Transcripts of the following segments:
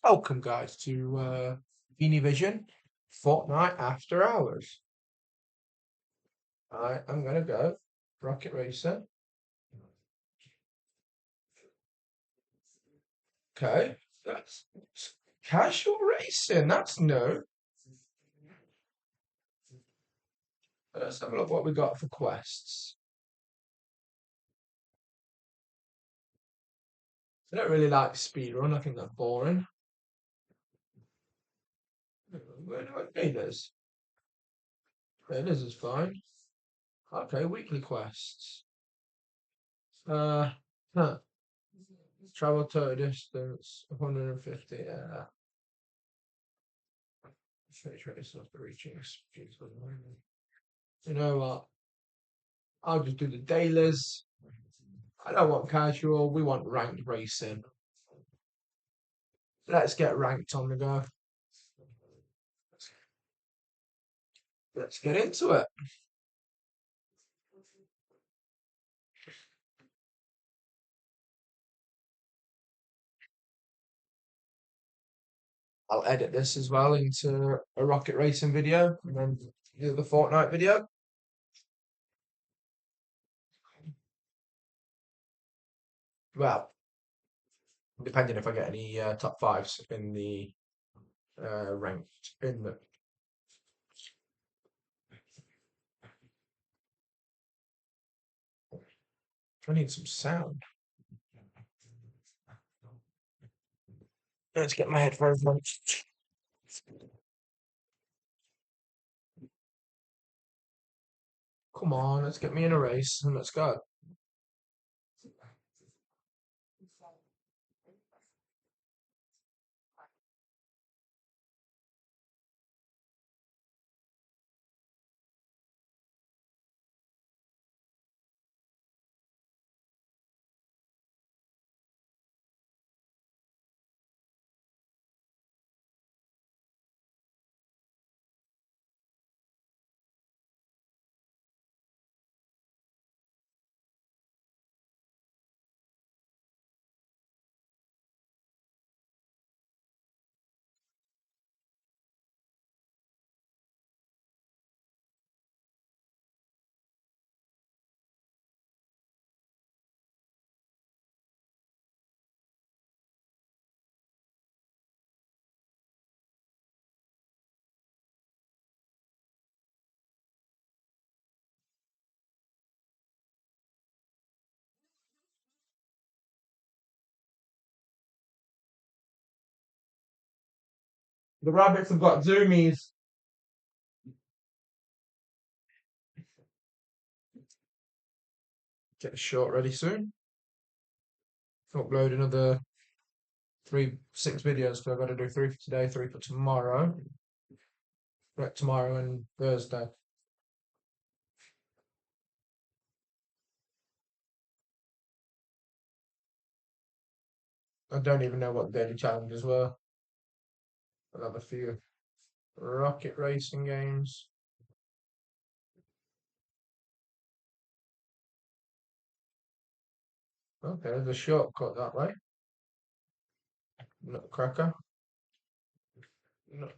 Welcome, guys, to Beanie-vision Fortnite After Hours. I'm gonna go Rocket Racer. Okay, that's casual racing. That's new. Let's have a look what we got for quests. I don't really like speedrun. I think that's boring. Where do I need this? This is fine. Okay, weekly quests. Uh, huh. Travel total distance 150. Yeah. Finish race after reaching speed. You know what? I'll just do the dailies. I don't want casual. We want ranked racing. Let's get ranked on the go. Let's get into it. I'll edit this as well into a rocket racing video and then do the Fortnite video. Well, depending if I get any top fives in the ranked in the. I need some sound. Let's get my headphones on. Come on, let's get me in a race and let's go. The rabbits have got zoomies. Get the short ready soon. Upload another 6 videos. So I've got to do 3 for today, 3 for tomorrow. Right, tomorrow and Thursday. I don't even know what the daily challenges were. I'll have a few rocket racing games. Okay, there's a shortcut that way. Nutcracker. No,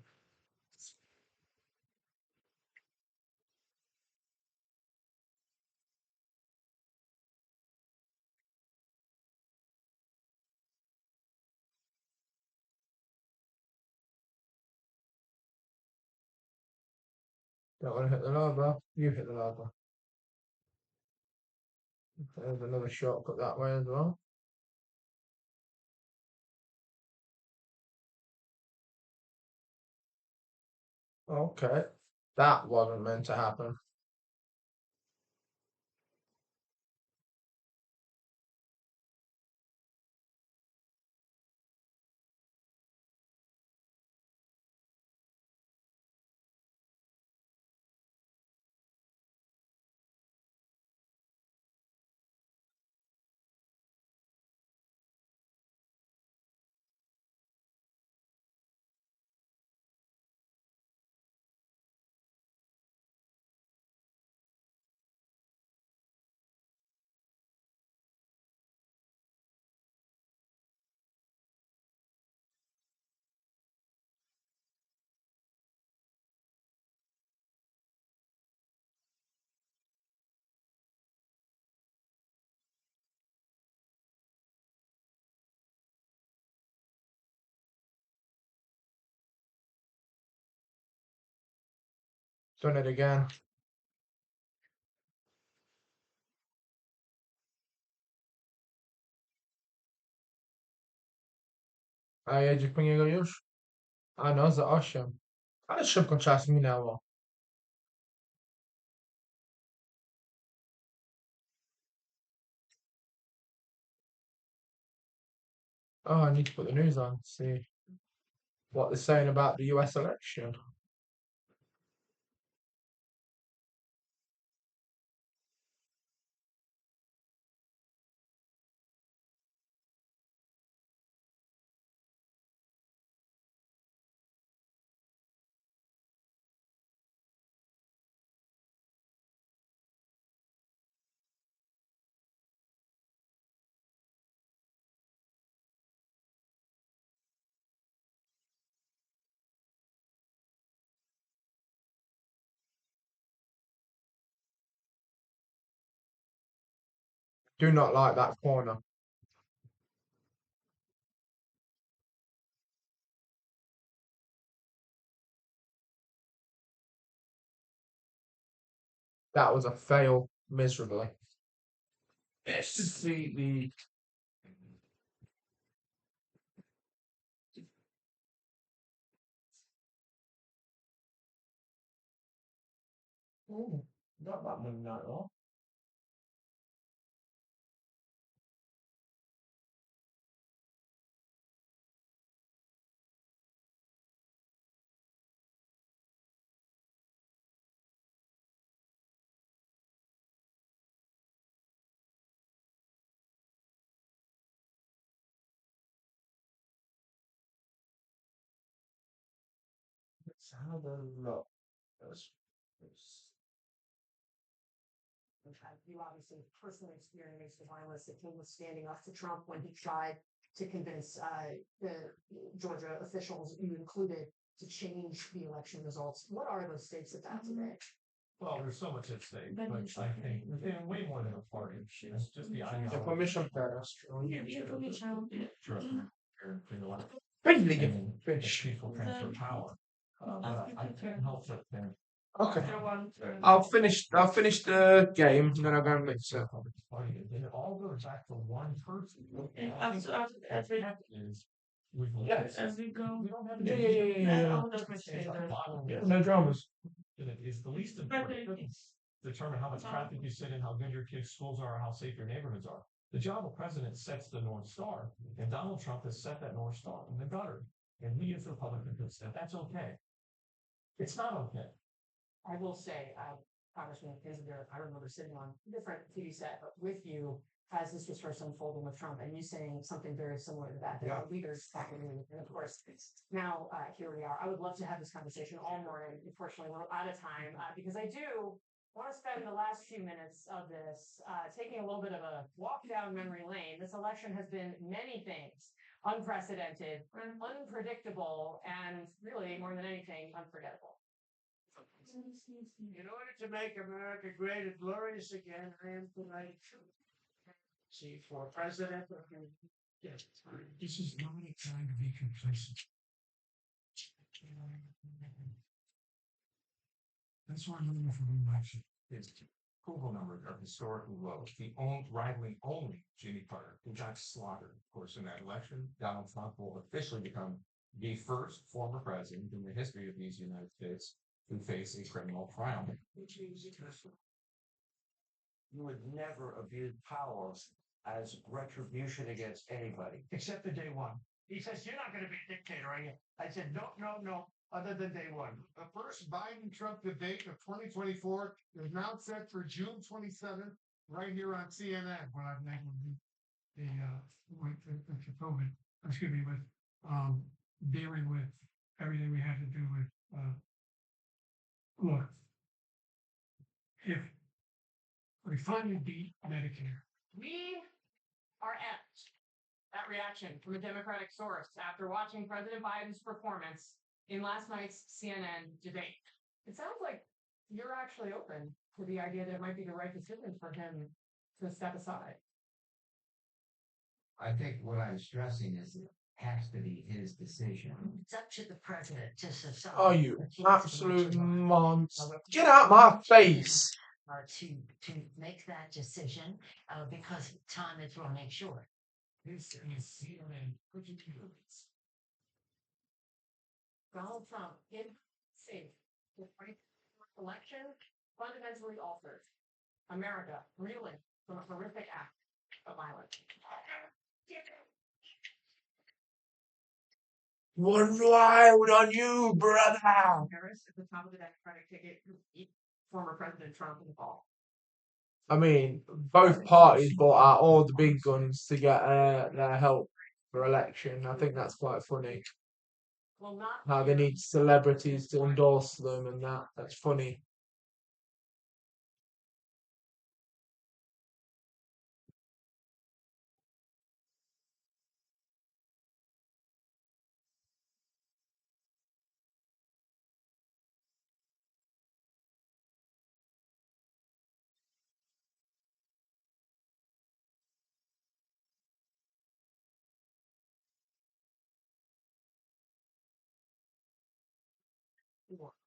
don't want to hit the lava. You hit the lava. There's another shortcut that way as well. Okay, that wasn't meant to happen. Done it again. A jedzie po niego już? A no, za 8. Ale szybko czas minęło. Oh, I need to put the news on to see what they're saying about the US election. Do not like that corner. That was a fail miserably. Let's just see the. Oh, not that one, not at all. Let's have a look. You obviously personally experienced the violence that came with standing up to Trump when he tried to convince the Georgia officials, you included, to change the election results. What are those stakes of that today? Well, there's so much at stake, but I think within way more than a party. It's just the idea. Information teraz. Sure. In the last Friendly fish. fish. Peaceful transfer of power. But I can't help but think. Okay. I'll finish the game and then I'll go and mix it. And it all goes back to one person. Yeah. As we go. We don't have Yeah. Yeah. No dramas. It's the least important. Determine how much traffic you sit in, how good your kids' schools are, how safe your neighborhoods are. The job of president sets the North Star, and Donald Trump has set that North Star in the gutter. And we as Republicans have said that's okay. It's not okay. I will say, Congressman Kissinger, I remember sitting on a different TV set, but with you as this was first unfolding with Trump, and you saying something very similar to that, that our leaders happening, and of course, now here we are. I would love to have this conversation all morning. Unfortunately, we're out of time because I do want to spend the last few minutes of this taking a little bit of a walk down memory lane. This election has been many things: unprecedented, unpredictable, and really, more than anything, unforgettable. In order to make America great and glorious again, I am tonight. See, for president of the. Yes, this is not a time to be complacent. That's why I'm running for re-election. His approval numbers are historically low. The rivaling only Jimmy Carter, who got slaughtered, of course, in that election. Donald Trump will officially become the first former president in the history of these United States who face a criminal trial. You would never abuse power as retribution against anybody. Except the day one. He says, you're not going to be a dictator, are you? I said, no, no, no, other than day one. The first Biden-Trump debate of 2024 is now set for June 27th, right here on CNN. When I've met with COVID, excuse me, with dealing with everything we had to do with, look, if we finally beat Medicare, We are apt. That reaction from a Democratic source after watching President Biden's performance in last night's CNN debate. It sounds like you're actually open to the idea that it might be the right decision for him to step aside. I think what I'm stressing is has to be his decision. It's up to the president to decide. Are you He absolute needs to monster? Get out my face! to make that decision because time is running short. This is CNN pushing news. Donald Trump in safe the 2024 election fundamentally altered America reeling from a horrific act of violence. One wild on you, brother! Harris at the top of the Democratic ticket, beat former President Trump in the fall. I mean, both parties brought out all the big guns to get their help for election. I think that's quite funny. Well, not How they need celebrities to endorse them and that. That's funny.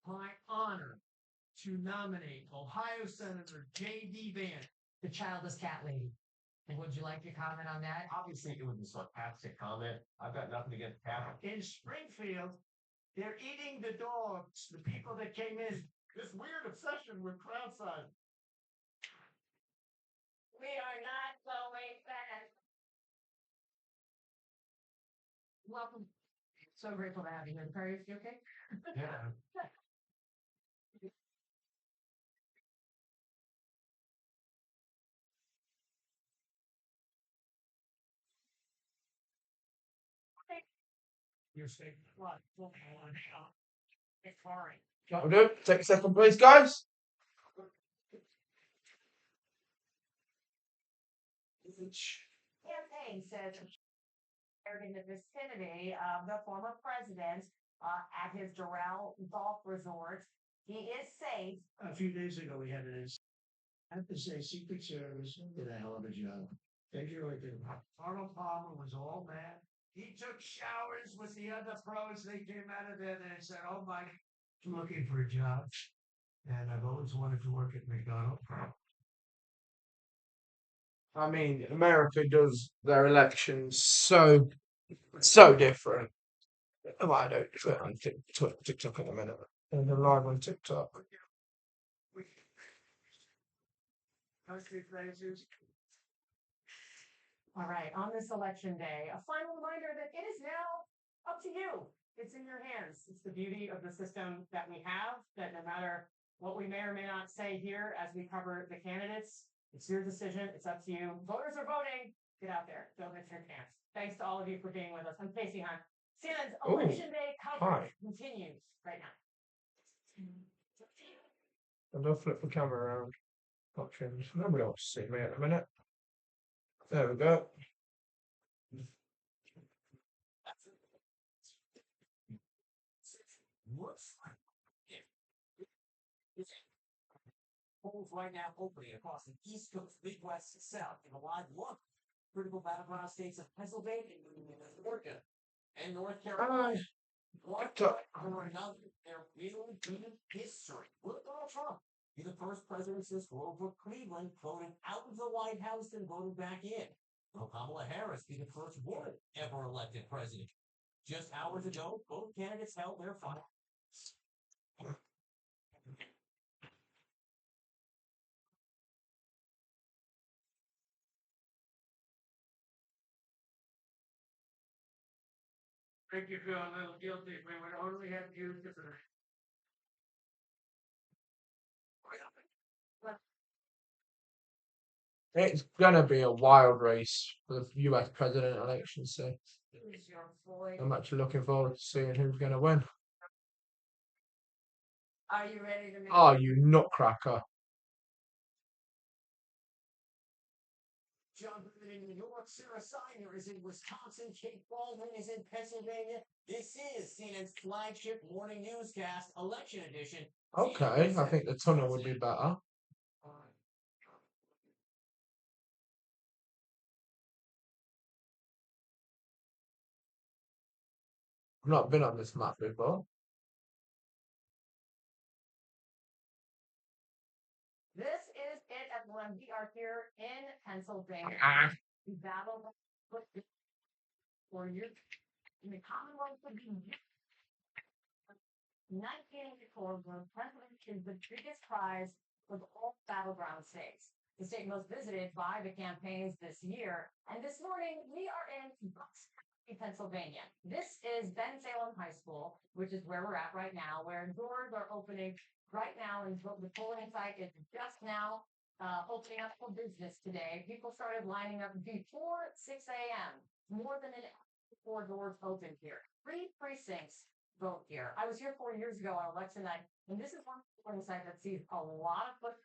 my honor to nominate Ohio Senator J.D. Vance, the childless cat lady. And would you like to comment on that? Obviously, it was a sarcastic comment. I've got nothing against cat. In Springfield, they're eating the dogs, the people that came in. This weird obsession with crowd size. We are not going back. Welcome. So grateful to have you here. Perry, you okay? Yeah. You're saying what? It's foreign. That'll do. Take a second, please, guys. Campaign says in the vicinity of the former president at his Doral Golf Resort. He is safe. A few days ago, we had an I have to say, Secret Service did a hell of a job. They really did. Arnold Palmer was all mad. He took showers with the other pros. They came out of there and said, "Oh my, I'm looking for a job, and I've always wanted to work at McDonald's." I mean, America does their elections so different. Well, I don't do it on TikTok in a minute. And they're live on TikTok. All right, on this election day, a final reminder that it is now up to you. It's in your hands. It's the beauty of the system that we have, that no matter what we may or may not say here as we cover the candidates, it's your decision. It's up to you. Voters are voting. Get out there. Don't miss your chance. Thanks to all of you for being with us. I'm Casey Hunt. CNN's Election Day coverage continues right now. And I'll flip the camera around. Options. Nobody wants to see me at the minute. There we go. Polls right now opening across the East Coast, Midwest, South, in a live look. Critical battleground states of Pennsylvania, Georgia, and North Carolina. One or another, they're really doing history. Look at Donald Trump. He's the first president since Grover Cleveland voted out of the White House and voted back in. Will Kamala Harris be the first woman ever elected president? Just hours ago, both candidates held their final. Make you feel a little guilty if we would only have used it for It's gonna be a wild race for the US president election, so I'm actually looking forward to seeing who's gonna win. Are you ready to make Are you nutcracker? John Berman in New York, Sarah Steiner is in Wisconsin, Kate Baldwin is in Pennsylvania. This is CNN's flagship morning newscast, Election Edition. Okay, I think the tunnel would be better. I've not been on this map before. This is it, everyone. We are here in Pennsylvania. We battle for you in the Commonwealth of Virginia. 1984, where President is the biggest prize of all battleground states. The state most visited by the campaigns this year. And this morning, we are in Bucks County, Pennsylvania. This is Bensalem High School, which is where we're at right now, where doors are opening right now, and the polling site is just now opening up for business today. People started lining up before 6 a.m. More than an hour before doors opened here. 3 precincts vote here. I was here 4 years ago on election night, and this is one polling site that sees a lot of foot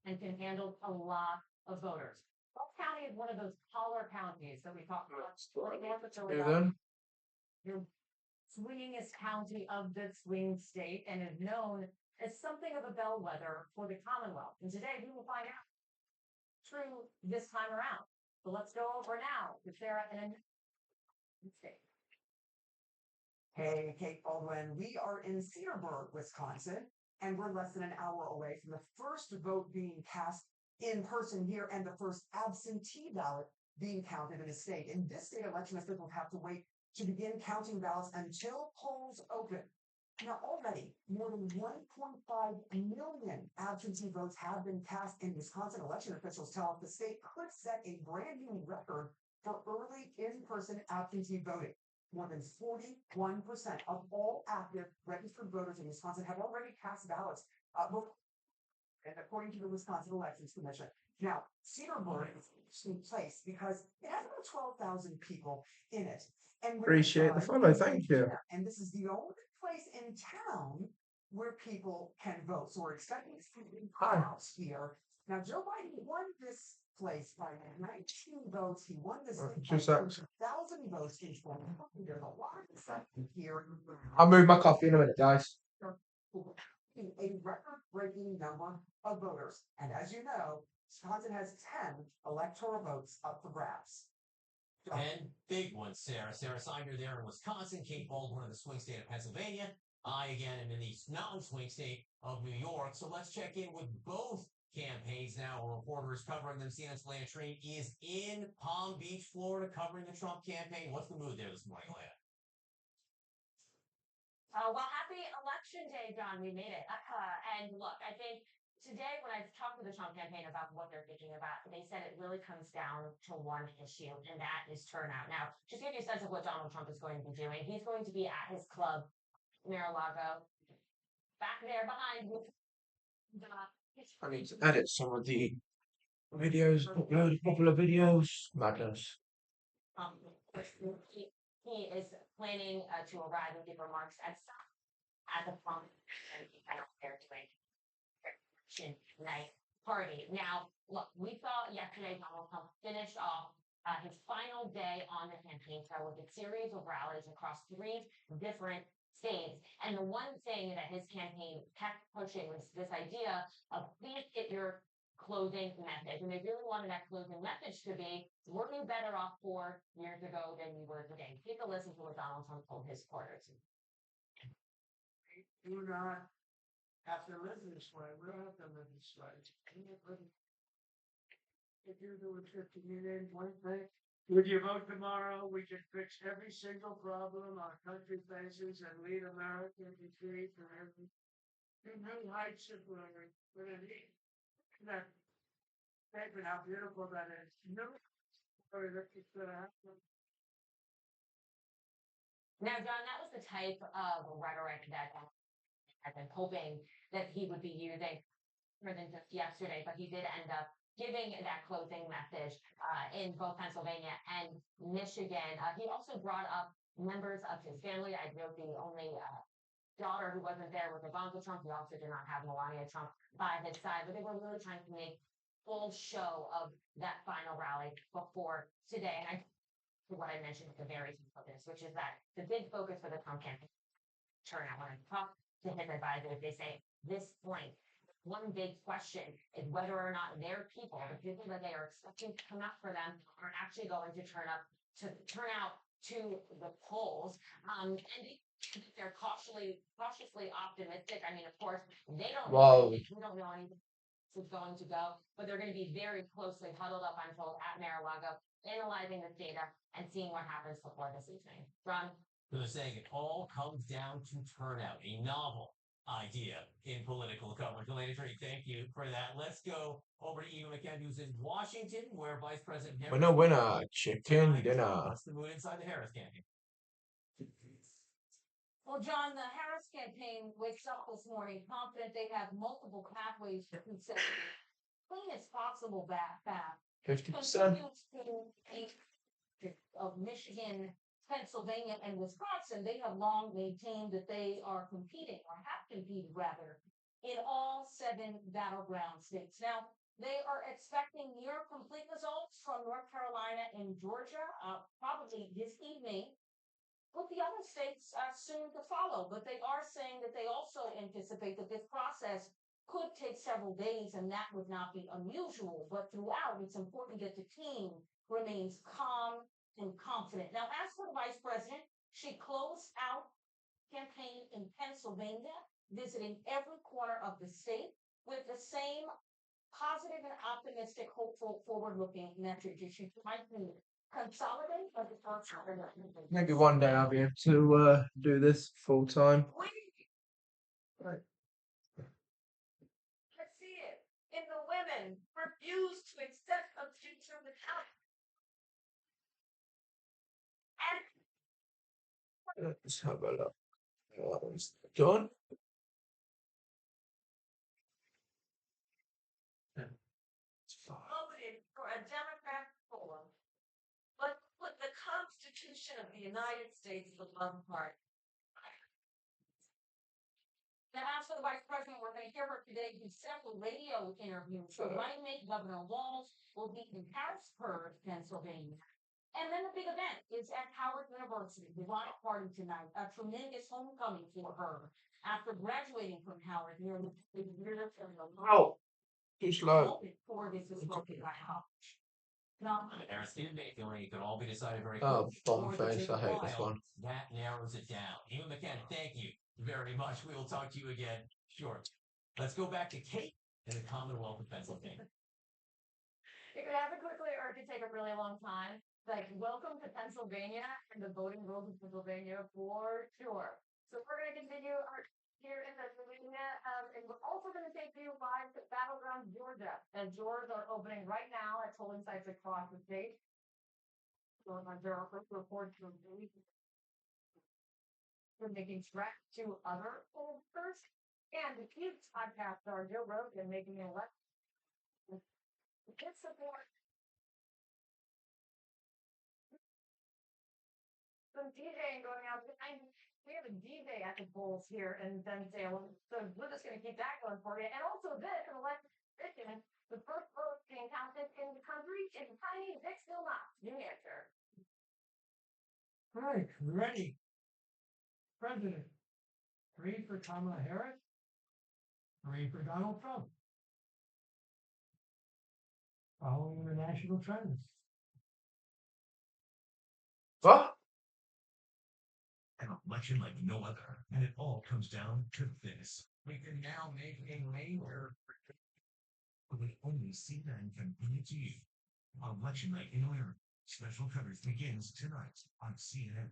and can handle a lot of voters. Bucks County is one of those taller counties that we talked about. North of Philadelphia, your swingingest county of the swing state, and is known as something of a bellwether for the Commonwealth. And today we will find out true this time around. So let's go over now to Sarah and state. Hey, Kate Baldwin. We are in Cedarburg, Wisconsin, and we're less than an hour away from the first vote being cast in person here and the first absentee ballot being counted in the state. In this state, election officials have to wait to begin counting ballots until polls open. Now, already more than 1.5 million absentee votes have been cast in Wisconsin. Election officials tell us the state could set a brand new record for early in-person absentee voting. More than 41% of all active registered voters in Wisconsin have already cast ballots, and according to the Wisconsin Elections Commission. Now, Cedarburg is an interesting place because it has about 12,000 people in it. And Appreciate the follow, thank you. And this is the only place in town where people can vote. So we're expecting to see crowds here. Now, Joe Biden won this place by 19 votes. He won this by 1,000 votes each one. There's a lot of excitement here. I'll move my coffee in a minute, guys. A record-breaking number of voters. And as you know, Wisconsin has 10 electoral votes up for grabs. 10 big ones, Sarah. Sarah Sider there in Wisconsin, Kate Baldwin in the swing state of Pennsylvania. I again am in the non-swing state of New York. So let's check in with both campaigns now. A reporter is covering them. CNN's Leah Train is in Palm Beach, Florida, covering the Trump campaign. What's the mood there this morning, Leah? Well, happy election day, John. We made it. And look, I think today when I talked to the Trump campaign about what they're thinking about, they said it really comes down to one issue, and that is turnout. Now, just to give you a sense of what Donald Trump is going to be doing, he's going to be at his club, Mar-a-Lago, back there behind me. I need to edit some of the videos, upload a couple of videos. Madness. He is planning to arrive and give remarks at the pump and they're doing election night party. Now, look, we saw yesterday Donald Trump finished off his final day on the campaign trail with a series of rallies across 3 different states. And the one thing that his campaign kept pushing was this idea of please get your closing message. And they really wanted that closing message to be, were you better off 4 years ago than you were today? Take a listen to what Donald Trump told his supporters. Do not have to live this way. We don't have to live this way. If you're doing 50 million, one thing, would you vote tomorrow? We can fix every single problem our country faces and lead America to free for every new heights of glory. But that statement, how beautiful that is. No story that's gonna happen. Now, John, that was the type of rhetoric that I've been hoping that he would be using more than just yesterday, but he did end up giving that closing message in both Pennsylvania and Michigan. He also brought up members of his family. I know the only daughter who wasn't there was Ivanka Trump. He also did not have Melania Trump by his side, but they were really trying to make full show of that final rally before today. And what I mentioned at the very top of this, which is that the big focus for the Trump campaign turnout. When I talk to his advisors, they say this point, one big question is whether or not their people, the people that they are expecting to come out for them, are actually going to turn out to the polls. And they're cautiously optimistic. I mean, of course, they don't know Wow. anything. We don't know anything is going to go, but they're going to be very closely huddled up, I'm told, at Mar-a-Lago, analyzing this data and seeing what happens before this evening. Ron? They're saying it all comes down to turnout, a novel idea in political coverage. Elena Tree, thank you for that. Let's go over to Eva McKenna, who's in Washington, where Vice President Harris. Winner, chicken dinner. What's the mood inside the Harris campaign? Well, John, the Harris campaign wakes up this morning confident they have multiple pathways to consider clean as possible path 50%. of Michigan, Pennsylvania, and Wisconsin. They have long maintained that they are competing, or have competed rather, in all 7 battleground states. Now, they are expecting near complete results from North Carolina and Georgia, probably this evening, with the other states soon to follow. But they are saying that they also anticipate that this process could take several days, and that would not be unusual. But throughout, it's important that the team remains calm and confident. Now, as for the vice president, she closed out campaign in Pennsylvania, visiting every corner of the state with the same positive and optimistic, hopeful, forward-looking message. She tried to consolidate, but it's not. Maybe one day I'll be able to do this full time. Let's see it. In the women refuse to accept a future without. And Let's have a look. John? voted for a Democrat forum, but put the Constitution of the United States above party. Now, as for the vice president, we're going to hear her today do several radio interviews. So, running mate Governor Walz will be in Harrisburg, Pennsylvania. And then the big event is at Howard University, the Rock Party tonight, a tremendous homecoming for her after graduating from Howard nearly 3 years ago. Oh, too slow. Before this was broken by college. Now, The Harris campaign feeling it could all be decided very Oh, quickly. bomb or it could face. take I a hate this while. one. That narrows it down. Eva McKenna, thank you very much. We will talk to you again shortly. Let's go back to Kate in the Commonwealth of Pennsylvania. it could happen quickly or it could take a really long time. Like, welcome to Pennsylvania and the voting rules of Pennsylvania for sure. So we're going to continue our here in Pennsylvania, and we're also going to take you live to Battleground, Georgia, and doors are opening right now at polling sites across the state. So there are reports from we're making trek to other pollsters, and the Cubes podcast are Joe Rogan making an election. Get support. Some DJing going out. We have a DJ at the polls here in Salem, so we're just going to keep that going for you. And also this, an election, the first vote being counted in the country is tiny Dixville, New Hampshire. All right, ready. President. 3 for Kamala Harris. 3 for Donald Trump. Following the national trends. What? An election like no other, and it all comes down to this. We can now make a major with only CNN can bring it to you. On election night in America, special coverage begins tonight on CNN.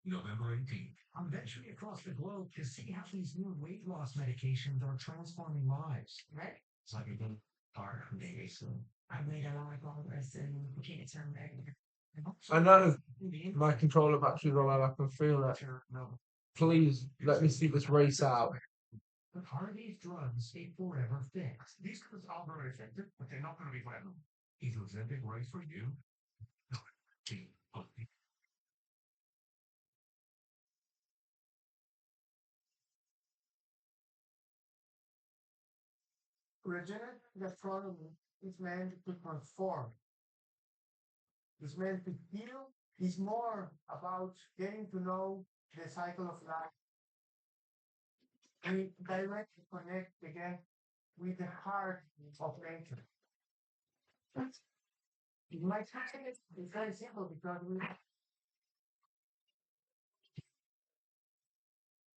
November 18th. I'm venturing across the globe to see how these new weight loss medications are transforming lives. Right? It's like a good car day. So I made a lot of progress in cancer. I know my controller battery's all out. I can feel that. no. Please let me see this race out. But are these drugs a forever fix? These drugs are very effective, but they're not going to be forever. Is Ozempic right for you? No. Regenerative gastronomy is meant to transform. It's meant to heal. It's more about getting to know the cycle of life. We directly connect again with the heart of nature. My time is very simple because we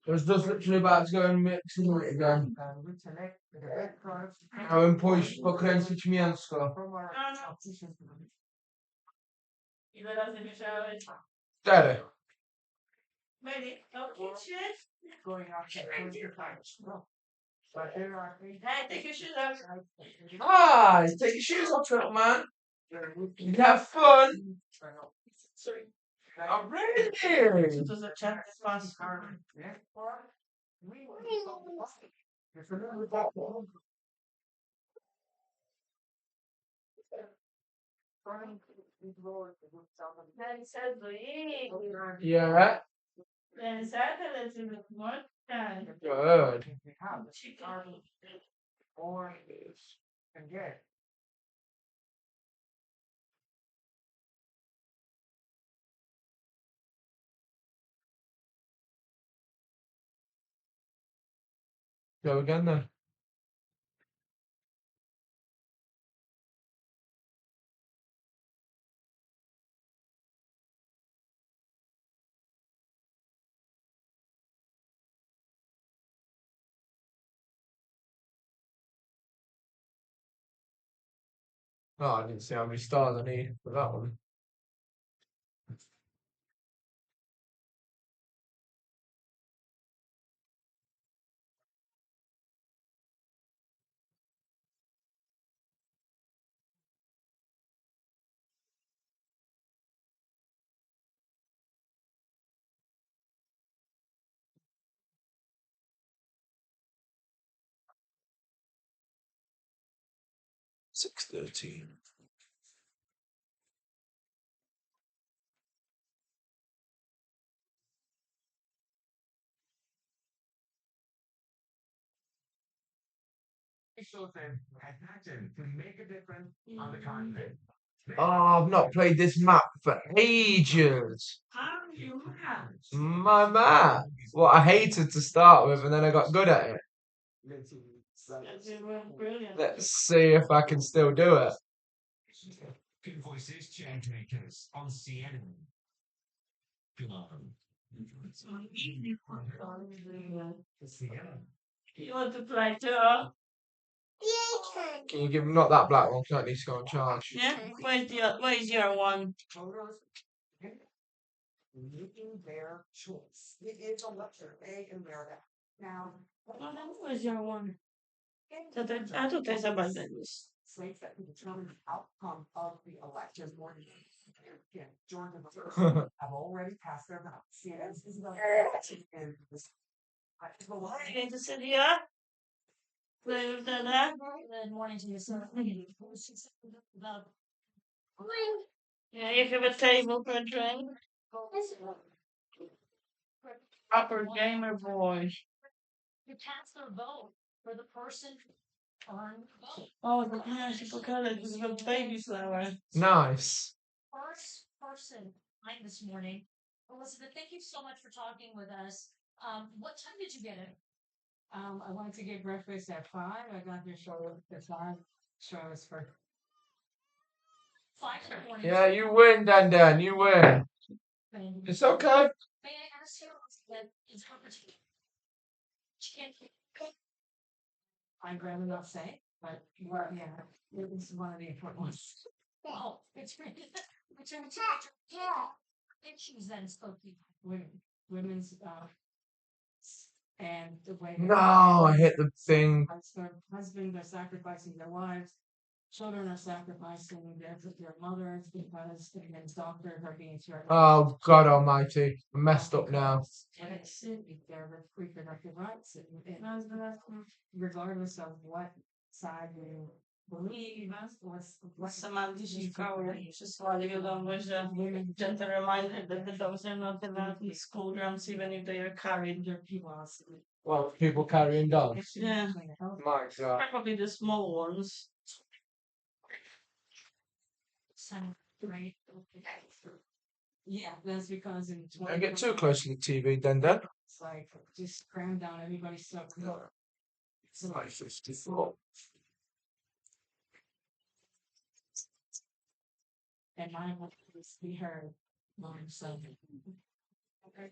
I was just literally about to go and mix it again. Miałem pójść pokręcić mięsko. Ile razy myślałeś? 4. Maybe. Okay, shit. Going out to the first but there are things. Hey, take your shoes off. Ah, take your shoes off, little man. You can have fun. Sorry. Oh, really? To zaczęło pas. Then said the Yeah. Then said that it's in what time? Good. Chicken. Or and get. Go again then. Oh, I didn't see how many stars I need for that one. $6.13. So then, imagine to make a difference on the continent. Oh, I've not played this map for ages. How you have? My map. What I hated to start with, and then I got good at it. Brilliant. Let's see if I can still do it. Good voices, change makers on CNN. You want to play too? Can you give him not that black one? 'Cause that needs to go on charge. Yeah. Where's your one? Making their choice. It is a luxury in America. Now, Where's your one? A tutaj zobacz, Denis. states that can determine the outcome of the election more than again, Georgia have already passed their ballot. CNN's Isabel and this. Are you going to sit here? Play with that? Good morning to you, sir. Yeah, you have a table for a drink. Proper gamer boy. You cast their vote for the person earned vote. Oh, the gosh, I forgot it was a baby flower. Nice. First person line this morning. Elizabeth, thank you so much for talking with us. What time did you get it? I wanted to get breakfast at 5. I got here short at 5. So I was for 5 in the morning. Yeah, you win, Dan. You win. It's okay. May I ask you that is her particular? She can't. I'm glad enough say, but yeah, it was one of the important ones. Well, it's really. Yeah. Issues then spoke to you. Women's and the way No, I hit the thing. their husbands are sacrificing their wives, children are sacrificing their mothers because against doctors are being threatened. Oh, God almighty. I'm messed up now. And it's their reproductive rights, and regardless of what side you believe, Sama gdzieś w koło przysłali wiadomość, że gentle reminder that the dogs are not allowed in school grounds even if they are carried. Well, people carrying dogs. Yeah, My God. probably the small ones. Right. Yeah, that's because in Don't get too close to the TV, Dan. it's like just cram down everybody's stuff. It's like 54. And mine will be heard. So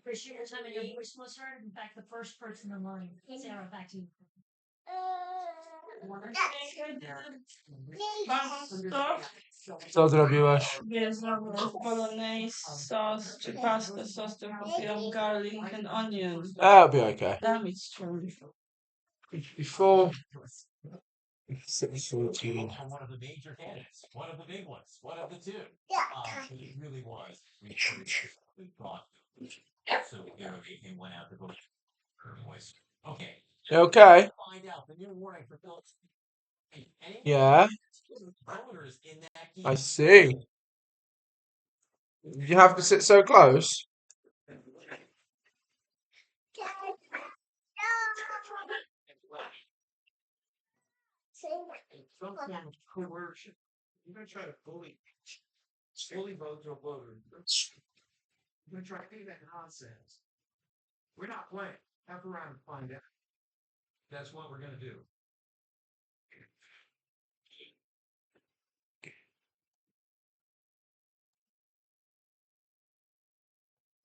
Appreciate your time and your voice was heard. In fact, the first person in line. Sarah, back to you. Co zrobiłaś? Bierzemy bolognese sauce czy pasta sauce, to kupiłam garlic and onion. That'll be okay. Damn, it's true. Before One of the major candidates, one of the big ones, one of the two. He really was. We thought. So he went out to go. Her voice. Okay. okay. Find out the new warning for Phillips. Yeah, Voters in that I see. You have to sit so close. Some form of coercion. You're gonna try to fully vote to a voter. You're gonna try to do that nonsense. We're not playing. Have around and find out. That's what we're gonna do.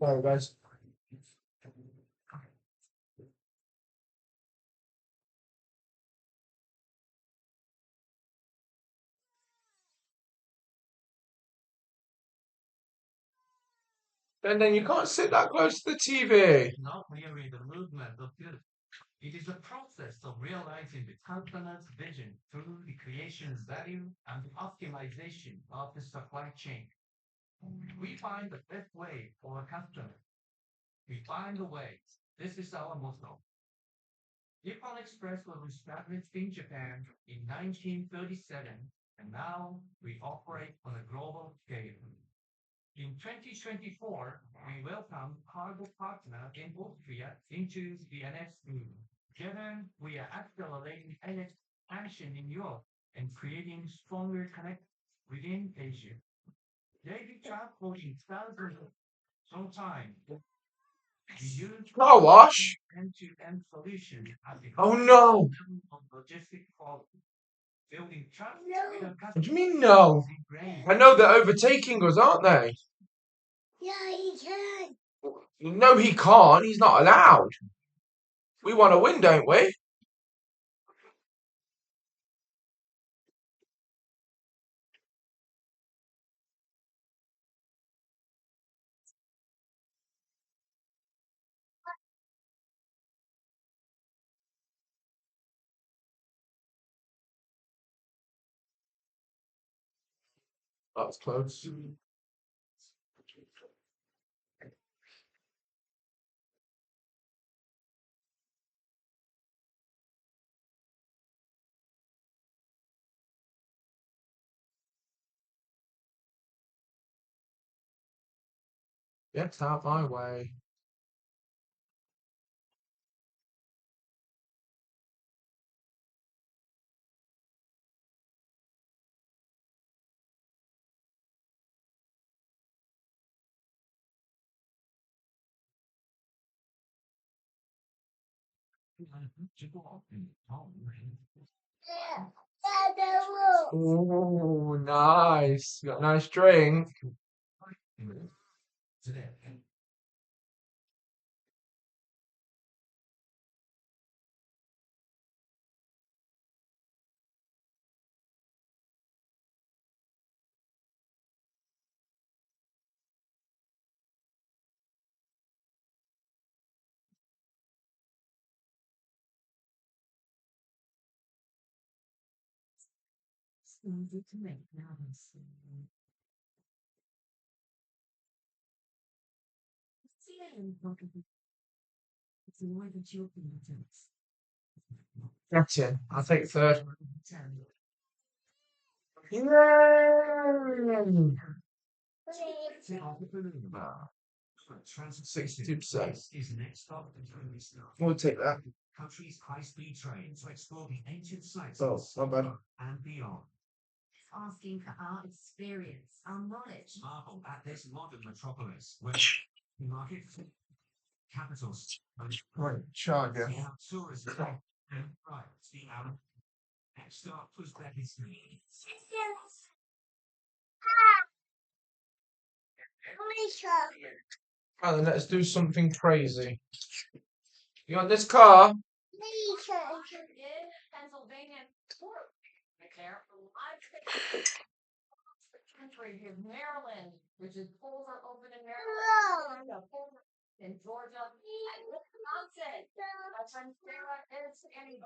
Sorry, guys. And then you can't sit that close to the TV. Not merely the movement of good. It is a process of realizing the customer's vision through the creation's value and the optimization of the supply chain. We find the best way for a customer. We find the way. This is our motto. Nippon Express was established in Japan in 1937, and now we operate on a global scale. In 2024, we welcome cargo partner in Austria into the NS Group. Together, we are accelerating NS expansion in Europe and creating stronger connections within Asia. Daily transporting thousands of time. We use Car wash? end-to-end solution at the Oh, highest no. level of logistic quality. Building trust with our What do you customers mean no? is ingrained. I know they're overtaking us, aren't they? Yeah, he can. No, he can't. He's not allowed. We want to win, don't we? That was close. Get out my way. Yeah. That's the rule. Oh, nice. You got a nice drink. Today. Easy to make now. It's more than two opinions. That's it. I'll take third. Yay! 62%. Is next stop until we start. We'll take that. Country's high-speed train to explore the ancient sites Oh, of not bad. Singapore and beyond. Asking for our experience, our knowledge. Marvel at this modern metropolis where the market capitals and Right, charger. see how tourists and right see how next stop Uzbekistan. Right then, let's do something crazy. You want this car? In Pennsylvania, right there, country here, Maryland, which is polls are open in Maryland, in Georgia, and Wisconsin. My friend Sarah is standing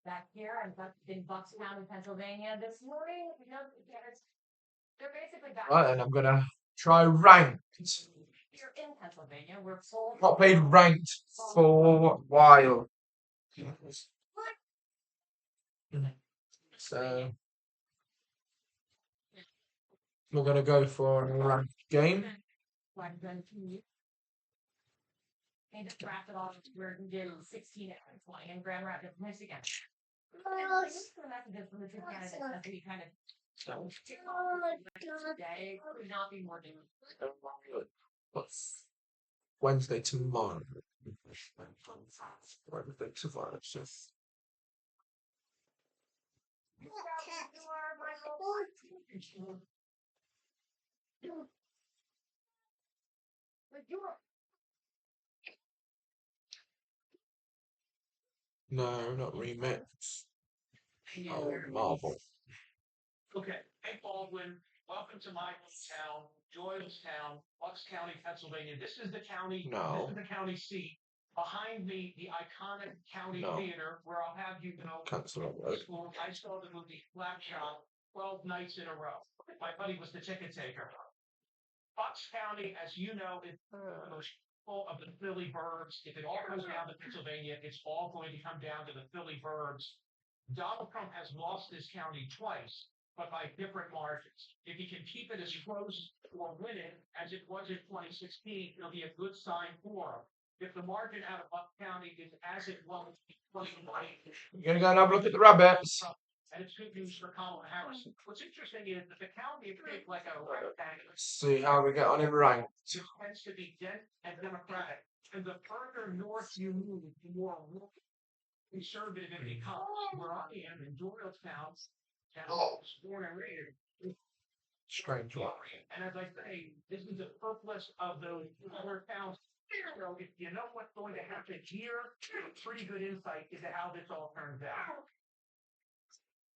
back here in Bucks County, Pennsylvania this morning. You know, they're basically back. Right then, I'm gonna try ranked. Here in Pennsylvania, we're sold. Not played ranked for a while. So we're gonna go for a ranked game. And just wrap it all. We're doing 16 and 20 in Grand Rapids, Michigan. The messages from the two candidates as we kind of today could not be more different. Wednesday tomorrow. Wednesday tomorrow. So no, not remix. Oh, Marvel. Okay, hey Baldwin, welcome to my hometown, Joylestown, Bucks County, Pennsylvania. This is the county. No. This is the county seat. Behind me, the iconic county No. theater, where I'll have you know. Cancel that word. I saw the movie Slapshot 12 nights in a row. My buddy was the ticket taker. Bucks County, as you know, is full of the Philly burbs. If it all comes down to Pennsylvania, it's all going to come down to the Philly burbs. Donald Trump has lost this county twice, but by different margins. If he can keep it as close or win it as it was in 2016, it'll be a good sign for him. If the margin out of Bucks County is as it was in 2020, You're gonna go and have a look at the rabbits. and it's good news for Kamala Harris. What's interesting is that the county is shaped like a rectangle. Let's see how we get on in ranked. It tends to be dense and democratic. And the further north you move, the more conservative it becomes. Where I am in Doylestown, born and raised. Strange one. And as I say, this is the purpose of those other towns. So if you know what's going to happen here, pretty good insight into how this all turns out.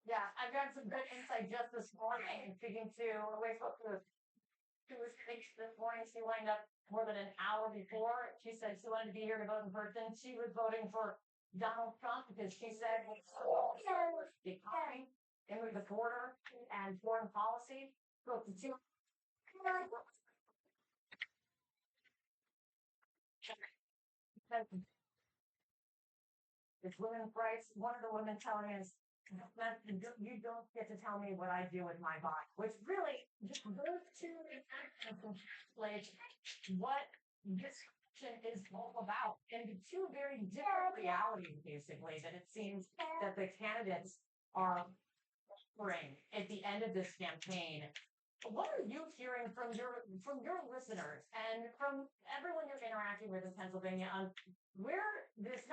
Yeah, I've got some good insight just this morning. Speaking to who was this morning, she lined up more than an hour before. She said she wanted to be here to vote in person. She was voting for Donald Trump because she said the economy and with the border and foreign policy. So it's two. It's women's rights. One of the women telling us you don't get to tell me what I do with my body, which really just goes to like what this is all about, and two very different realities, basically, that it seems that the candidates are offering at the end of this campaign. What are you hearing from your listeners and from everyone you're interacting with in Pennsylvania on where this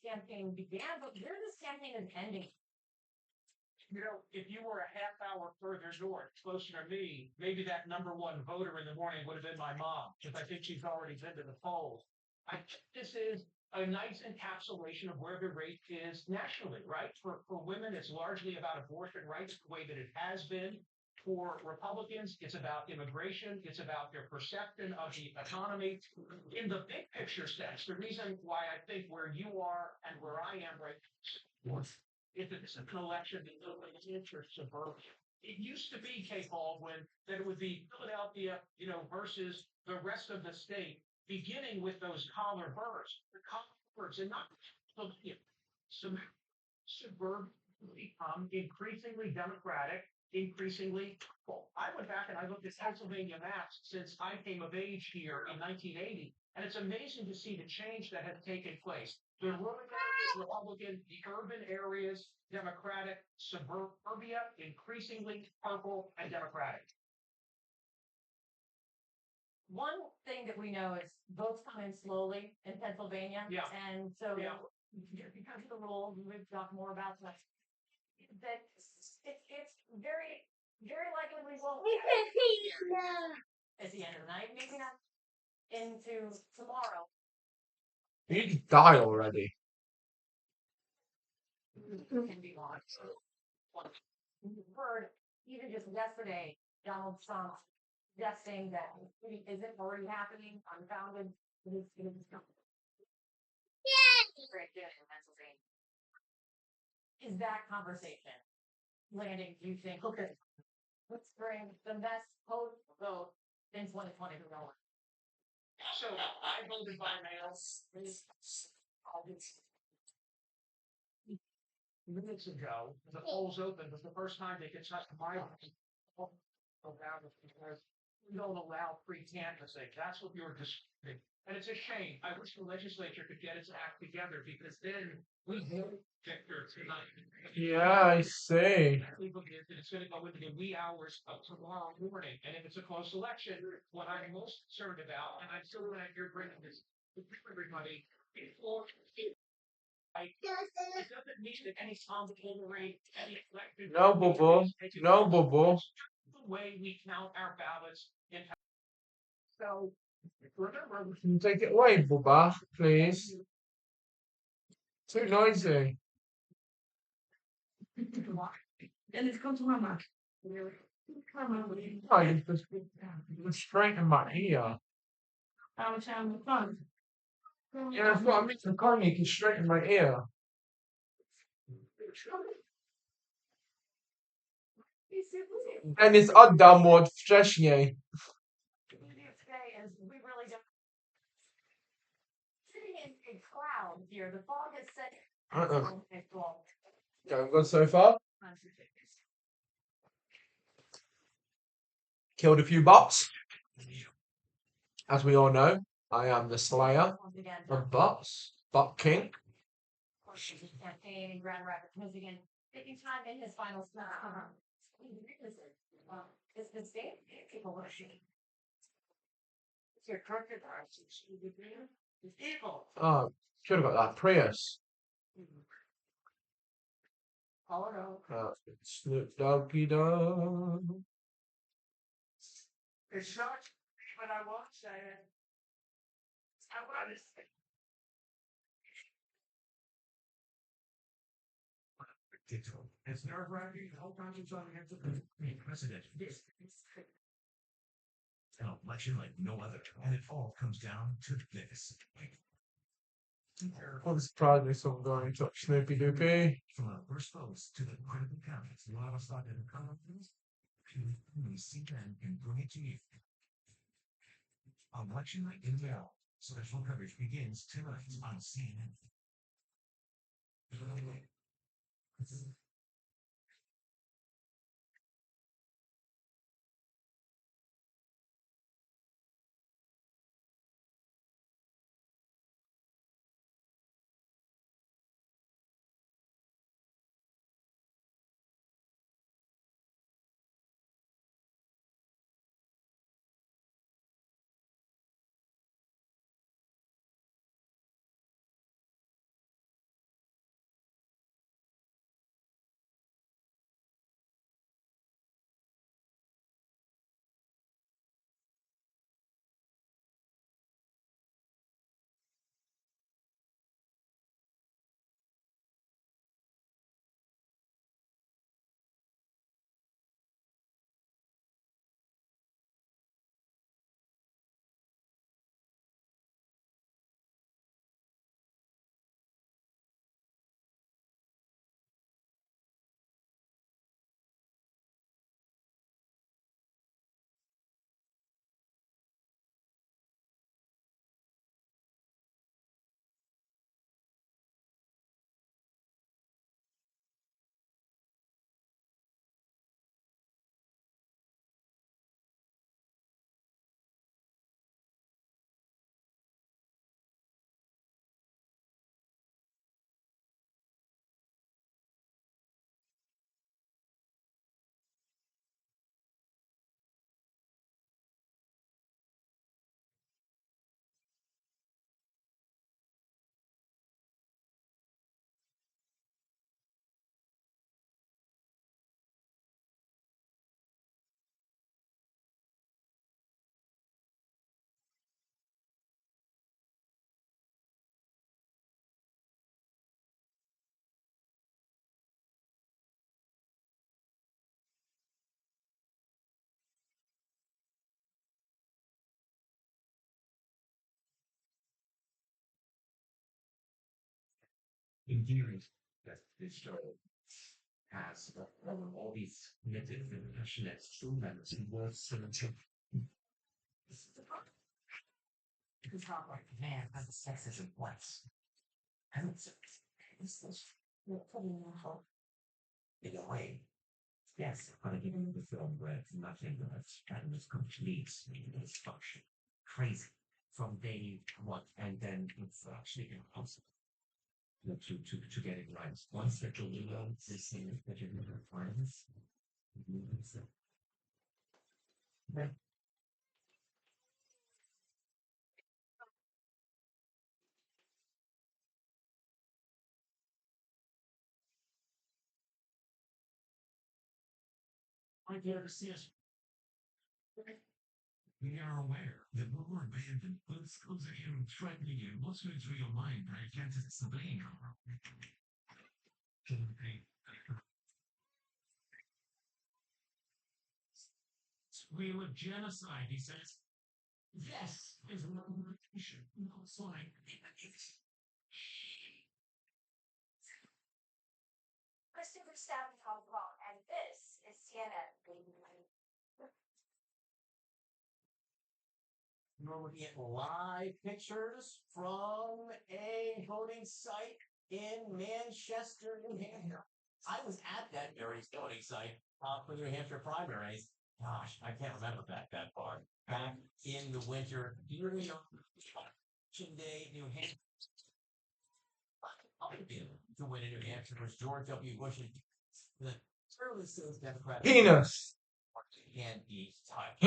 campaign began, but where this campaign is ending? You know, if you were a half hour further north, closer to me, maybe that number one voter in the morning would have been my mom, because I think she's already been to the polls. I think this is a nice encapsulation of where the rate is nationally, right? For women, it's largely about abortion rights, the way that it has been. For Republicans, it's about immigration. It's about their perception of the economy. In the big picture sense, the reason why I think where you are and where I am right now, if it's an election that nobody interests suburbia. It used to be, Kate Baldwin, that it would be Philadelphia, versus the rest of the state, beginning with those collar birds. The collar birds, and not Philadelphia. Suburban become increasingly democratic, increasingly. Well, I went back and I looked at Pennsylvania maps since I came of age here in 1980, and it's amazing to see the change that has taken place. The rural areas, Republican, the urban areas, Democratic, suburbia, increasingly purple and Democratic. One thing that we know is votes come in slowly in Pennsylvania. Yeah. And so Yeah. because of the rules, we've talked more about that. That it's very very likely we won't at the end of the night, maybe not into tomorrow. You need to die already. Can be launched. You've heard even just yesterday, Donald Trump suggesting that it isn't already happening, unfounded. It is very good in Pennsylvania. Is that conversation landing? Do you think, okay, let's bring the best post vote in 2020 to go on? So I voted by mail. Minutes ago, the polls opened, was the first time they could touch my. Because we don't allow pre-canvassing. That's what you're describing. And it's a shame. I wish the legislature could get its act together because then we have Victor tonight. Yeah, I see. People get that it's going to go into the wee hours of tomorrow morning. And if it's a close election, what I'm most concerned about, and I'm so glad you're bringing this to everybody, before it doesn't mean that any tomfoolery, any election. No, Bubba. No, Bubba. The way we count our ballots in. So remember, Can you take it away, Bubba, please? Too noisy. And it's come to mama. Oh, you're straight in my ear. I was having fun. Yeah, that's what I mean. I'm calling you straight in my ear. And it's downward wcześniej. Today is we really don't. Sitting in a cloud here, the fog has set. Going good so far. Killed a few bots. As we all know, I am the slayer of bots. Bot king. Campaign in Grand Rapids, Michigan, taking time in his final snap. Is the state people worship? it's a crooked it's evil. Oh, should have got that Prius. Oh no. Snoop Doggy Dog. It sucks, but I won't say it. I want to say. It's nerve-wracking. The whole country's on against the president. An election like no other, and it all comes down to this. Wouldn't surprise me someone going to Snoopy Doopy. From the first votes to the critical counts, a lot of thought in the comments. We see them and bring it to you. Election night in the hour. Special coverage begins tonight on CNN. in theory, that this show has all these committed and passionate true members who work it's not like man has the sexism once. And it's in a way. Yes, but again, the film where nothing that's kind of complete dysfunction. Crazy from day one, and then it's actually impossible to get it right. Once that you know this thing that you're going to find this, I dare to see us. We are aware that more abandoned books close at you, threatening you, most of through your mind, but I can't explain. It's real of genocide, he says. Yes, is an revolution. No sign. Christopher Stafford Hong Kong, and this is CNN. We're looking at live pictures from a voting site in Manchester, New Hampshire. I was at that very voting site for the New Hampshire primaries. Gosh, I can't remember that far. Back in the winter, during election day, New Hampshire. To win in New Hampshire was George W. Bush, the fairly still Democratic. Penis. Can be touched.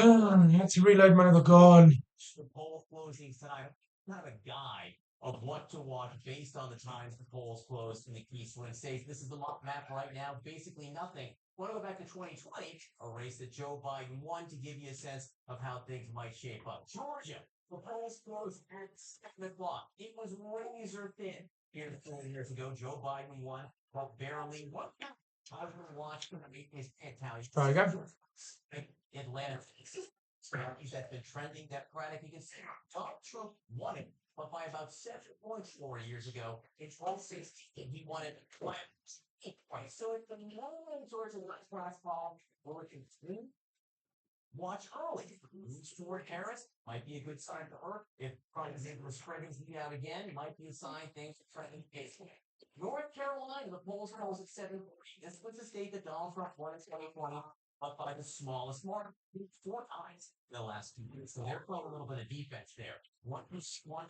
Let's reload my other gun. The poll closing tonight, kind of a guide of what to watch based on the times the polls closed in the key swing states. This is the map right now. Basically nothing. Want to go back to 2020, a race that Joe Biden won to give you a sense of how things might shape up. Georgia, the polls closed at 7 o'clock. It was razor thin. Here 4 years ago, Joe Biden won, but barely won. I was watching his Italian. Try again. Atlanta. That's been trending Democratic. You can see Donald Trump won it, but by about 7 points 4 years ago. In 2016, he won it by 8 points. So it's the moment towards the last class ball. Will it continue? Watch early. Stuart Harris might be a good sign for her. If President was spreading heat out again, might be a sign things are trending. North Carolina, the polls close at 7:40. This was a state that Donald Trump won in 2020, but by the smallest margin, 4 times in the last 2 years. So they're playing a little bit of defense there. One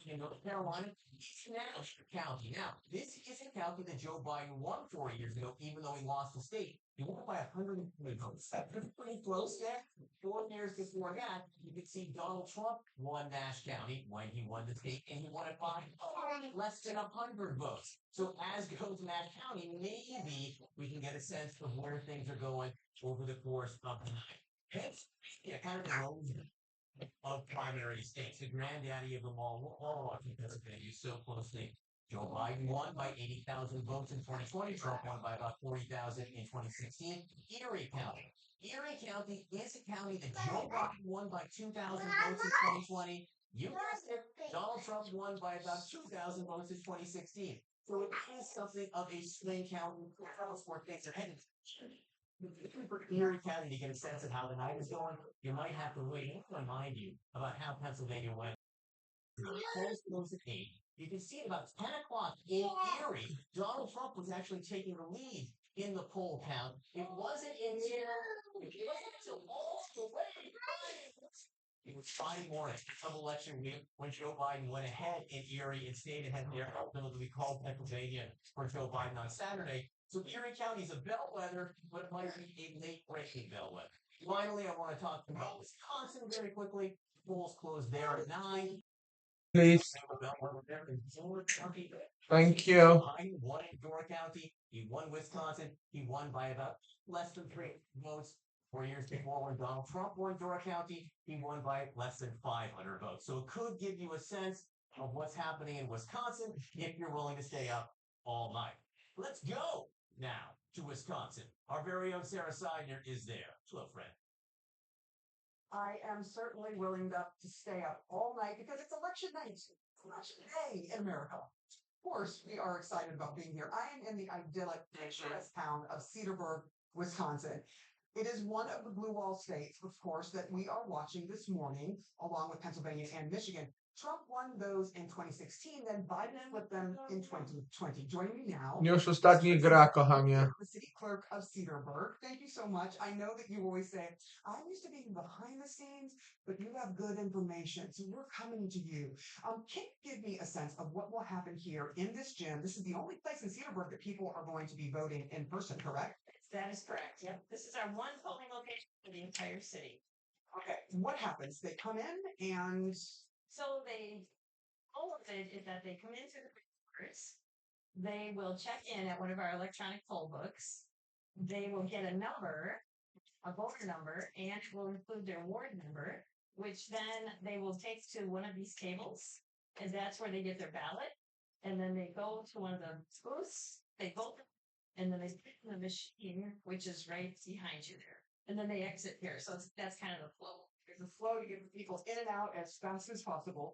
in North Carolina, East National County. Now, this is a county that Joe Biden won 4 years ago, even though he lost the state. He won by 120 votes. That's pretty close there. 4 years before that, you could see Donald Trump won Nash County when he won the state, and he won it by less than 100 votes. So as goes Nash County, maybe we can get a sense of where things are going over the course of the night. Pennsylvania, kind of the rose of primary states, the granddaddy of them all. We're all watching Pennsylvania so closely. Joe Biden won by 80,000 votes in 2020. Trump won by about 40,000 in 2016. Erie County. Erie County is a county that Joe Biden won by 2,000 votes in 2020. You guessed it. Donald Trump won by about 2,000 votes in 2016. So it is something of a swing county where things are headed. For Erie County to get a sense of how the night is going, you might have to wait. I want to remind you about how Pennsylvania went. Polls closed at 8. You can see at about 10 o'clock in Erie, Donald Trump was actually taking the lead in the poll count. It wasn't until almost the way. It was Friday morning of election week when Joe Biden went ahead in Erie and stayed ahead there, ultimately called Pennsylvania for Joe Biden on Saturday. So Erie County is a bellwether, but it might be a late-breaking bellwether. Finally, I want to talk about Wisconsin very quickly. Polls closed there at 9. Please. Thank you. Biden won in Door County. He won Wisconsin. He won by about less than 3 votes. 4 years before, when Donald Trump won Door County, he won by less than 500 votes. So it could give you a sense of what's happening in Wisconsin if you're willing to stay up all night. Let's go now to Wisconsin. Our very own Sarah Seidner is there. Hello, friend. I am certainly willing to stay up all night because it's election night. It's election day in America. course, we are excited about being here. I am in the idyllic, picturesque town of Cedarburg, Wisconsin. It is one of the blue wall states, of course, that we are watching this morning, along with Pennsylvania and Michigan. Trump won those in 2016, then Biden flipped them in 2020. Joining me now, Już ostatni gra, kochanie. the city clerk of Cedarburg. Thank you so much. I know that you always say, I'm used to being behind the scenes, but you have good information, so we're coming to you. Can you give me a sense of what will happen here in this gym? This is the only place in Cedarburg that people are going to be voting in person, correct? That is correct. Yep. This is our one polling location for the entire city. Okay. What happens? They come in and All of it is that they come into the papers. They will check in at one of our electronic poll books. They will get a number, a voter number, and it will include their ward number, which then they will take to one of these tables, and that's where they get their ballot. And then they go to one of the booths, they vote, and then they put in the machine, which is right behind you there. And then they exit here. So that's kind of the flow. there's a flow to get people in and out as fast as possible.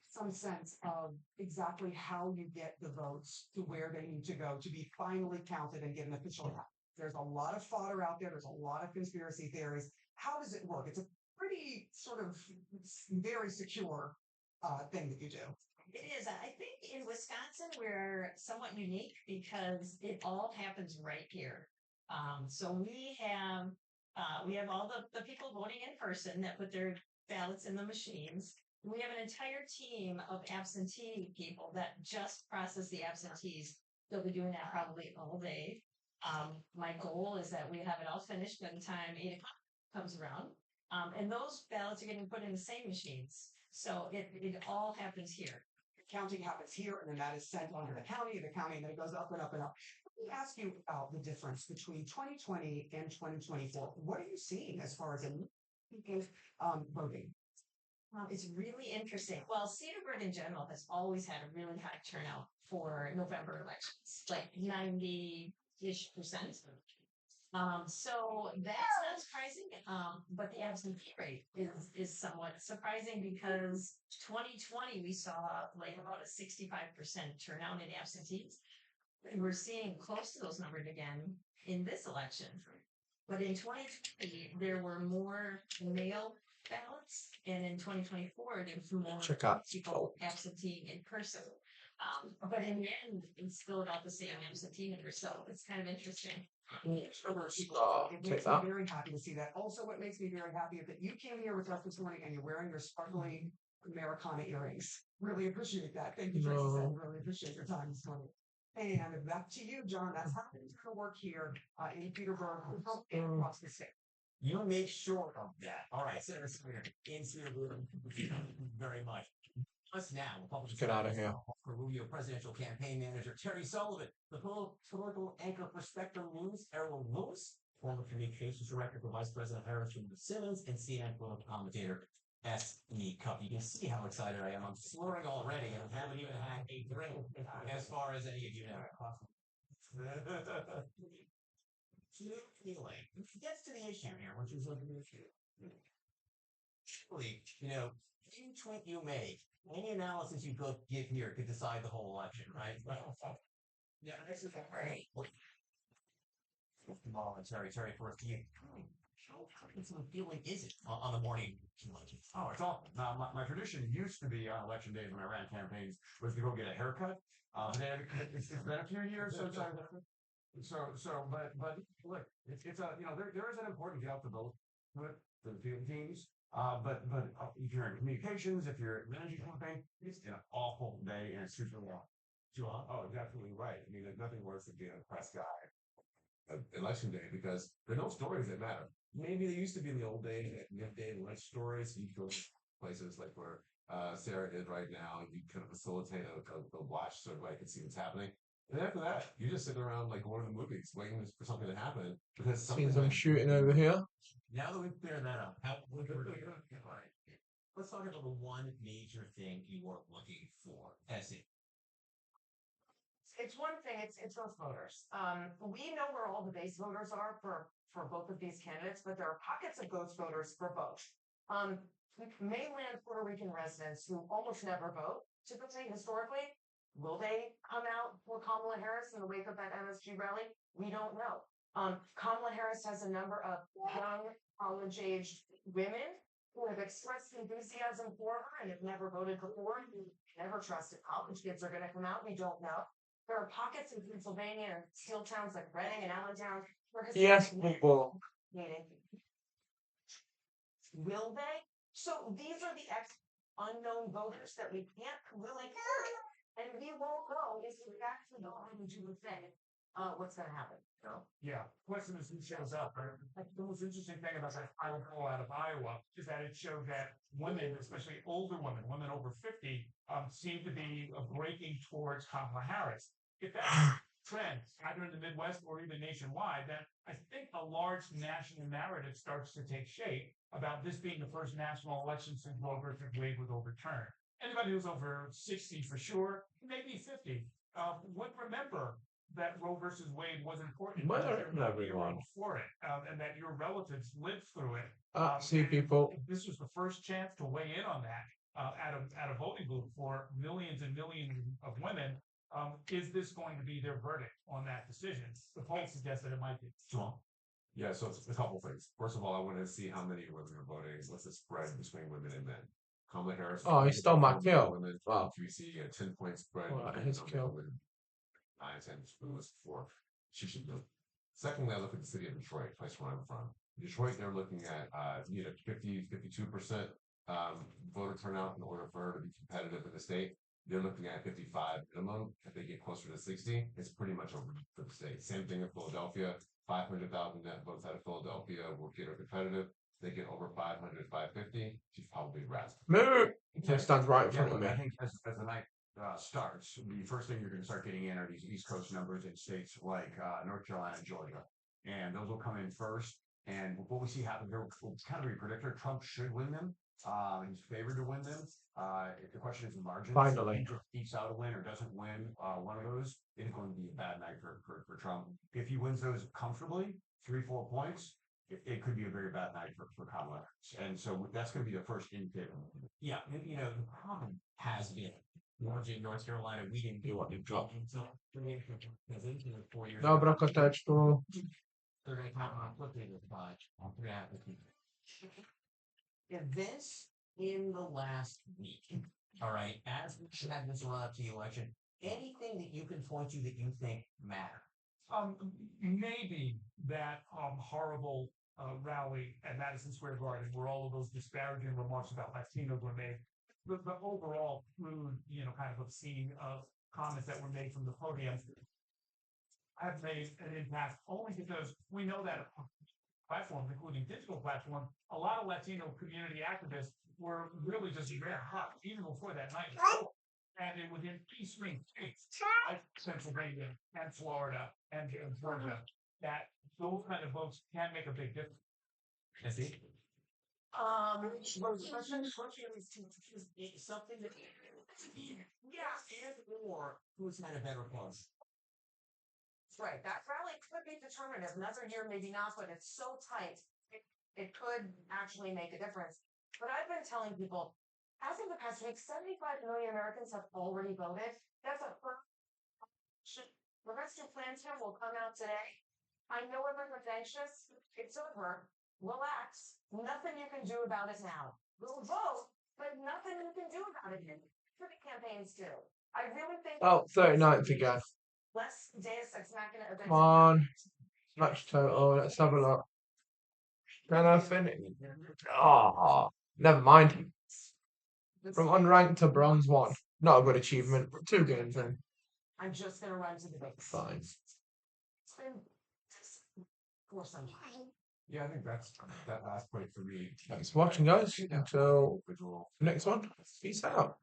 Some sense of exactly how you get the votes to where they need to go to be finally counted and get an official count. There's a lot of fodder out there. There's a lot of conspiracy theories. How does it work? It's a pretty sort of very secure thing that you do. It is. I think in Wisconsin we're somewhat unique because it all happens right here. So we have all the people voting in person that put their ballots in the machines. We have an entire team of absentee people that just process the absentees. They'll be doing that probably all day. My goal is that we have it all finished by the time 8 o'clock comes around. And those ballots are getting put in the same machines. So it all happens here. Counting happens here, and then that is sent on to the county, and then it goes up and up and up. Let me ask you about the difference between 2020 and 2024. What are you seeing as far as people voting? It's really interesting. Well, Cedarburg in general has always had a really high turnout for November elections, like 90-ish%. So that's not surprising. But the absentee rate is somewhat surprising because 2020 we saw like about a 65% turnout in absentees. And we're seeing close to those numbers again in this election. But in 2020 there were more mail ballots, and in 2024 there's more people absenteeing in person. But in the end, it's still about the same absentee number, so it's kind of interesting. It makes me very happy to see that. Also, what makes me very happy is that you came here with us this morning and you're wearing your sparkling Americana earrings. Really appreciate that. Thank you, Tracy. Really appreciate your time this morning. And back to you, John. That's how things are going to work here in Peterborough and across the state. You make sure of that. All right, Senator Sawyer, in Cedarburg, very much. Us now, Republican Get out of here. For Rubio presidential campaign manager Terry Sullivan, the political anchor for Spectrum News, Errol Lewis, former communications director for Vice President Harris Simmons, and CNN political commentator S.E. Cup. You can see how excited I am. I'm slurring already, and I haven't even had a drink, as far as any of you know. Feeling. It gets to the issue here, which is like the issue. Surely, any tweet you make, any analysis you could give here could decide the whole election, right? Yeah, this is great. Terry, for a few. How feeling is it on the morning election? Oh, it's awful. Now, my tradition used to be on election days when I ran campaigns was to go get a haircut. But then it's been a few years since I. But look, it's a there is an important get out the vote for the field teams. But if you're in communications, if you're managing campaign, it's an awful day and it's super long. Oh, you're absolutely right. I mean, there's nothing worse than being a press guy election day because there are no stories that matter. Maybe they used to be in the old days at midday lunch stories. You could go to places like where Sarah is right now, and you kind of facilitate a watch so everybody can see what's happening. And after that, you're just sitting around like one of the movies, waiting for something to happen because something. Seems I'm shooting over here. Now that we've cleared that up, let's talk about the one major thing you are looking for. It's one thing. It's those voters. We know where all the base voters are for both of these candidates, but there are pockets of ghost voters for both. Mainland Puerto Rican residents who almost never vote, typically historically, Will they come out for Kamala Harris in the wake of that MSG rally? We don't know. Kamala Harris has a number of young, college-aged women who have expressed enthusiasm for her and have never voted before. Never trusted college kids are going to come out. We don't know. There are pockets in Pennsylvania and steel towns like Reading and Allentown where Yes, Hispanic people. meaning. Will they? So these are the unknown voters that we can't really, and we won't know if we actually go ahead and do the thing. What's going to happen? No. Yeah, question is who shows up, right? The most interesting thing about that final poll out of Iowa is that it showed that women, especially older women, women over 50, seem to be breaking towards Kamala Harris. If that's a trend, either in the Midwest or even nationwide, then I think a large national narrative starts to take shape about this being the first national election since Roe versus Wade was overturned. Anybody who's over 60 for sure, maybe 50, would remember that Roe versus Wade was important. Where because is there was a everyone? era before it, and that your relatives lived through it. See and people. This was the first chance to weigh in on that at a voting booth for millions and millions of women. Is this going to be their verdict on that decision? The poll suggests that it might be. Sure. Yeah, so it's a couple things. First of all, I want to see how many women are voting. What's the spread between women and men? Kamala Harris. Oh, he stole my kill. Women. Wow. We see a 10-point spread. Alright, between his women kill. and women. 9, 10, was 4. She should go. Secondly, I look at the city of Detroit, place where I'm from. Detroit, they're looking at 52% voter turnout in order for her to be competitive in the state. They're looking at 55 minimum. If they get closer to 60, it's pretty much over for the state. Same thing in Philadelphia. 500,000 net votes out of Philadelphia will get her competitive. They get over 500, 550. She's probably wrapped. Moo! He stands right in Yeah, front of look, me. I think as the night starts, the first thing you're going to start getting in are these East Coast numbers in states like North Carolina and Georgia. And those will come in first. And what we see happen here, we'll kind of be a predictor. Trump should win them. He's favored to win them. If the question is the margin, Finally. if he just ekes out a win or doesn't win one of those, it is going to be a bad night for Trump. If he wins those comfortably, 3-4 points, it could be a very bad night for Kamala. And so that's going to be the first indicator. Yeah, and, you know, the problem has been Georgia, North Carolina, we didn't do what we dropped until 4 years. Dobra, koteczku. They're going to count on quickly with the budge. We're going to have to keep events in the last week. All right, as we had this run up to the election, anything that you can point to that you think matter? Maybe that horrible rally at Madison Square Garden, where all of those disparaging remarks about Latinos were made. The overall crude, kind of obscene comments that were made from the podium have made an impact only because we know that platforms, including digital platforms, a lot of Latino community activists were really just red hot even before that night. And within key swing states like Pennsylvania and Florida and Georgia, that those kind of votes can make a big difference. I see. Especially something that, and or who's had a better cause. That's right. That rally could be determinative. Another year, maybe not, but it's so tight, it could actually make a difference. But I've been telling people, as of the past week, 75 million Americans have already voted. That's a first. The rest of plans here will come out today. I know everyone's anxious. It's over. Relax. Nothing you can do about it now. We'll vote, but nothing you can do about it yet. For the campaigns too. I really think. Oh, 39th again. Less Deus Ex Machina events. Come on. Match total. Let's have a look. Can I finish? Oh, never mind. From unranked to bronze 1. Not a good achievement. 2 games in. I'm just gonna run to the base. Fine. It's been for some time. Yeah, I think that's that last point for me. Thanks for watching, guys. Until next one. Peace out.